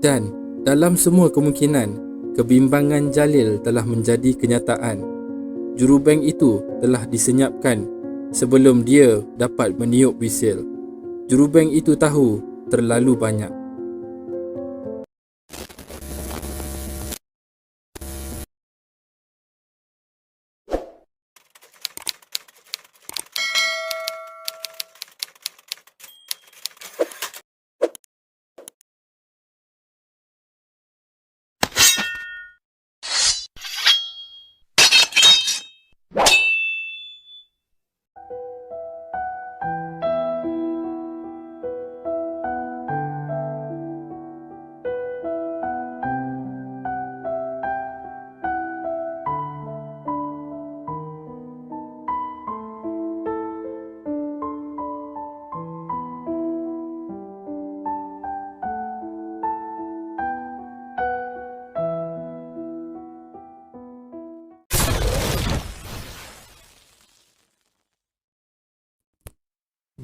Dan dalam semua kemungkinan, kebimbangan Jalil telah menjadi kenyataan. Jurubank itu telah disenyapkan sebelum dia dapat meniup wisil. Jurubank itu tahu terlalu banyak.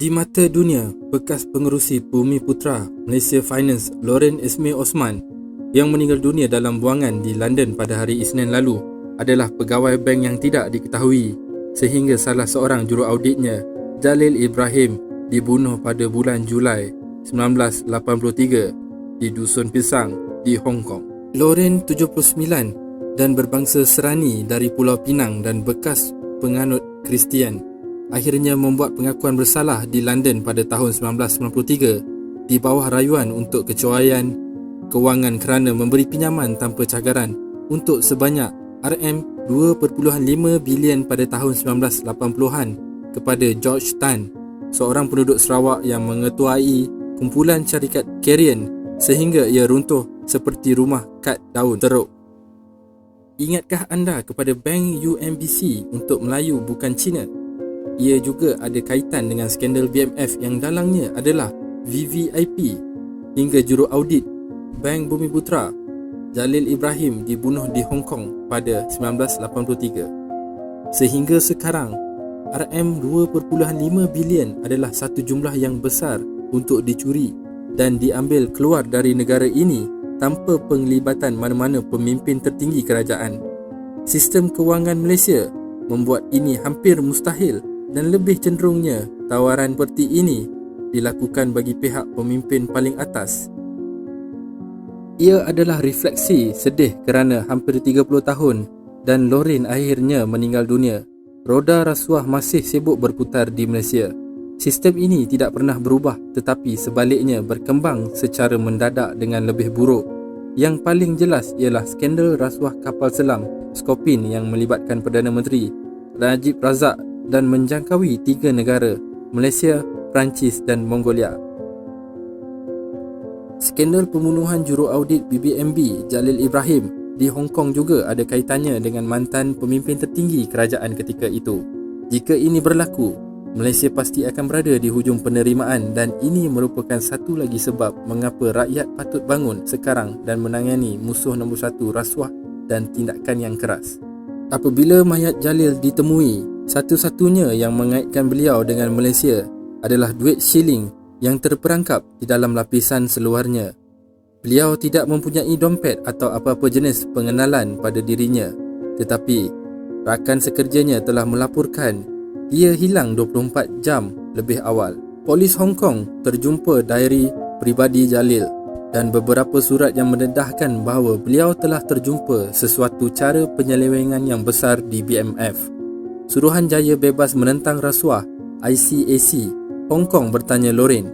Di mata dunia, bekas pengerusi Bumiputera Malaysia Finance Lauren Ismail Osman yang meninggal dunia dalam buangan di London pada hari Isnin lalu adalah pegawai bank yang tidak diketahui sehingga salah seorang juruauditnya, Jalil Ibrahim, dibunuh pada bulan Julai 1983 di Dusun Pisang di Hong Kong. Lauren 79 dan berbangsa Serani dari Pulau Pinang dan bekas penganut Kristian akhirnya membuat pengakuan bersalah di London pada tahun 1993 di bawah rayuan untuk kecuaian kewangan kerana memberi pinjaman tanpa cagaran untuk sebanyak RM2.5 bilion pada tahun 1980-an kepada George Tan, seorang penduduk Sarawak yang mengetuai kumpulan syarikat Carrion sehingga ia runtuh seperti rumah kad daun teruk. Ingatkah anda kepada Bank UMBC untuk Melayu bukan Cina? Ia juga ada kaitan dengan skandal BMF yang dalangnya adalah VVIP hingga juruaudit Bank Bumiputera Jalil Ibrahim dibunuh di Hong Kong pada 1983. Sehingga sekarang, RM2.5 bilion adalah satu jumlah yang besar untuk dicuri dan diambil keluar dari negara ini tanpa penglibatan mana-mana pemimpin tertinggi kerajaan. Sistem kewangan Malaysia membuat ini hampir mustahil dan lebih cenderungnya tawaran seperti ini dilakukan bagi pihak pemimpin paling atas. Ia adalah refleksi sedih kerana hampir 30 tahun dan Lauren akhirnya meninggal dunia. Roda rasuah masih sibuk berputar di Malaysia. Sistem ini tidak pernah berubah tetapi sebaliknya berkembang secara mendadak dengan lebih buruk. Yang paling jelas ialah skandal rasuah kapal selam Skopin yang melibatkan Perdana Menteri Najib Razak dan menjangkaui 3 negara, Malaysia, Perancis dan Mongolia. Skandal pembunuhan juruaudit BBMB Jalil Ibrahim di Hong Kong juga ada kaitannya dengan mantan pemimpin tertinggi kerajaan ketika itu. Jika ini berlaku, Malaysia pasti akan berada di hujung penerimaan dan ini merupakan satu lagi sebab mengapa rakyat patut bangun sekarang dan menangani musuh nombor satu rasuah dan tindakan yang keras. Apabila mayat Jalil ditemui, satu-satunya yang mengaitkan beliau dengan Malaysia adalah duit shilling yang terperangkap di dalam lapisan seluarnya. Beliau tidak mempunyai dompet atau apa-apa jenis pengenalan pada dirinya, tetapi rakan sekerjanya telah melaporkan ia hilang 24 jam lebih awal. Polis Hong Kong terjumpa diary peribadi Jalil dan beberapa surat yang mendedahkan bahawa beliau telah terjumpa sesuatu cara penyelewengan yang besar di BMF. Suruhanjaya Bebas Menentang Rasuah ICAC Hong Kong bertanya Lauren,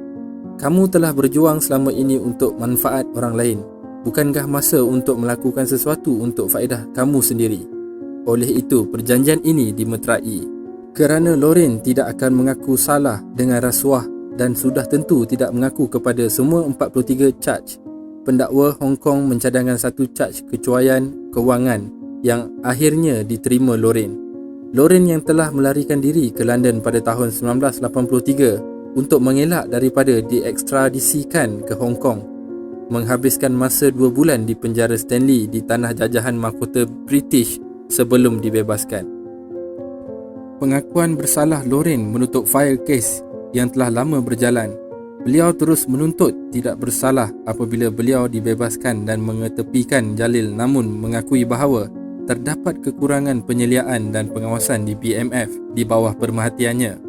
"Kamu telah berjuang selama ini untuk manfaat orang lain. Bukankah masa untuk melakukan sesuatu untuk faedah kamu sendiri?" Oleh itu, perjanjian ini dimeterai. Kerana Lauren tidak akan mengaku salah dengan rasuah dan sudah tentu tidak mengaku kepada semua 43 charge, pendakwa Hong Kong mencadangkan satu charge kecuaian kewangan yang akhirnya diterima Lauren. Lauren yang telah melarikan diri ke London pada tahun 1983 untuk mengelak daripada diekstradisikan ke Hong Kong, menghabiskan masa 2 bulan di penjara Stanley di tanah jajahan mahkota British sebelum dibebaskan. Pengakuan bersalah Lauren menutup fail kes yang telah lama berjalan. Beliau terus menuntut tidak bersalah apabila beliau dibebaskan dan mengetepikan Jalil, namun mengakui bahawa terdapat kekurangan penyeliaan dan pengawasan di BMF di bawah pemerhatiannya.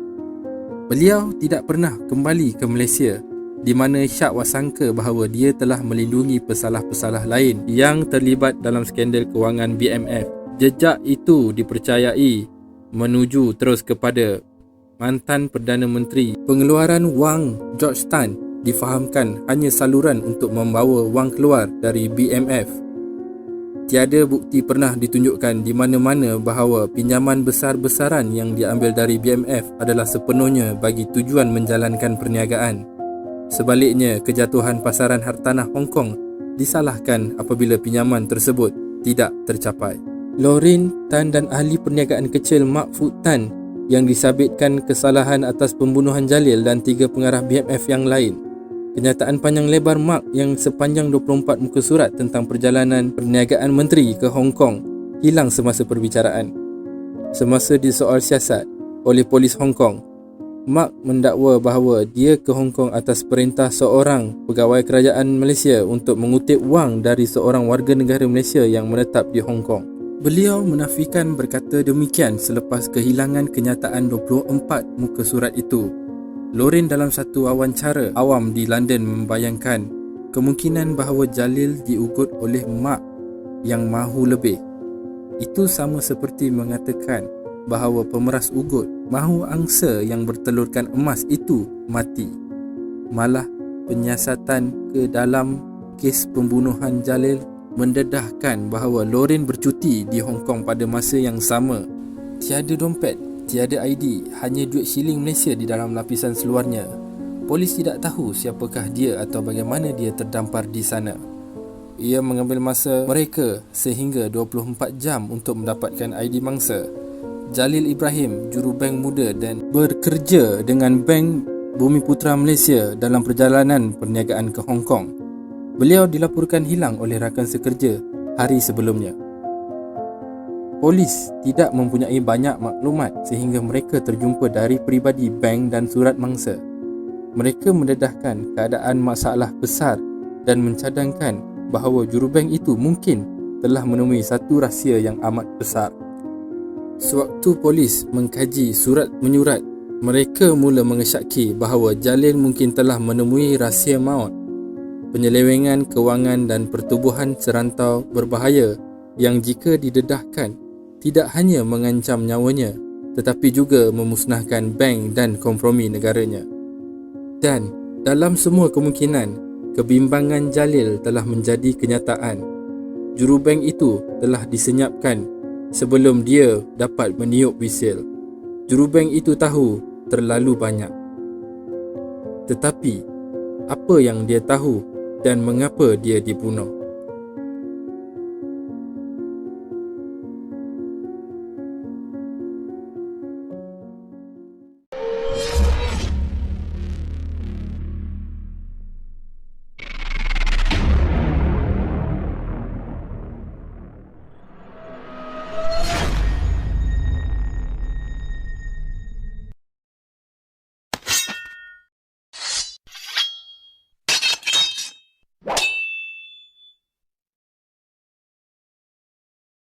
Beliau tidak pernah kembali ke Malaysia, di mana syak wasangka bahawa dia telah melindungi pesalah-pesalah lain yang terlibat dalam skandal kewangan BMF. Jejak itu dipercayai menuju terus kepada mantan Perdana Menteri. Pengeluaran wang George Tan difahamkan hanya saluran untuk membawa wang keluar dari BMF. Tiada bukti pernah ditunjukkan di mana-mana bahawa pinjaman besar-besaran yang diambil dari BMF adalah sepenuhnya bagi tujuan menjalankan perniagaan. Sebaliknya, kejatuhan pasaran hartanah Hong Kong disalahkan apabila pinjaman tersebut tidak tercapai. Lorraine Tan dan ahli perniagaan kecil Mak Fut Tan yang disabitkan kesalahan atas pembunuhan Jalil dan 3 pengarah BMF yang lain. Kenyataan panjang lebar Mak yang sepanjang 24 muka surat tentang perjalanan perniagaan menteri ke Hong Kong hilang semasa perbicaraan. Semasa disoal siasat oleh polis Hong Kong, Mak mendakwa bahawa dia ke Hong Kong atas perintah seorang pegawai kerajaan Malaysia untuk mengutip wang dari seorang warga negara Malaysia yang menetap di Hong Kong. Beliau menafikan berkata demikian selepas kehilangan kenyataan 24 muka surat itu. Lorraine dalam satu wawancara awam di London membayangkan kemungkinan bahawa Jalil diugut oleh Mak yang mahu lebih. Itu sama seperti mengatakan bahawa pemeras ugut mahu angsa yang bertelurkan emas itu mati. Malah penyiasatan ke dalam kes pembunuhan Jalil mendedahkan bahawa Lorraine bercuti di Hong Kong pada masa yang sama. Tiada dompet, tiada ID, hanya duit siling Malaysia di dalam lapisan seluarnya. Polis tidak tahu siapakah dia atau bagaimana dia terdampar di sana. Ia mengambil masa mereka sehingga 24 jam untuk mendapatkan ID mangsa. Jalil Ibrahim, jurubank muda dan bekerja dengan Bank Bumiputera Malaysia dalam perjalanan perniagaan ke Hong Kong. Beliau dilaporkan hilang oleh rakan sekerja hari sebelumnya. Polis tidak mempunyai banyak maklumat sehingga mereka terjumpa dari peribadi bank dan surat mangsa. Mereka mendedahkan keadaan masalah besar dan mencadangkan bahawa jurubank itu mungkin telah menemui satu rahsia yang amat besar. Sewaktu polis mengkaji surat menyurat, mereka mula mengesyaki bahawa Jalil mungkin telah menemui rahsia maut, penyelewengan kewangan dan pertubuhan serantau berbahaya yang jika didedahkan tidak hanya mengancam nyawanya tetapi juga memusnahkan bank dan kompromi negaranya. Dan dalam semua kemungkinan, kebimbangan Jalil telah menjadi kenyataan. Jurubank itu telah disenyapkan sebelum dia dapat meniup wisil. Jurubank itu tahu terlalu banyak. Tetapi apa yang dia tahu dan mengapa dia dibunuh?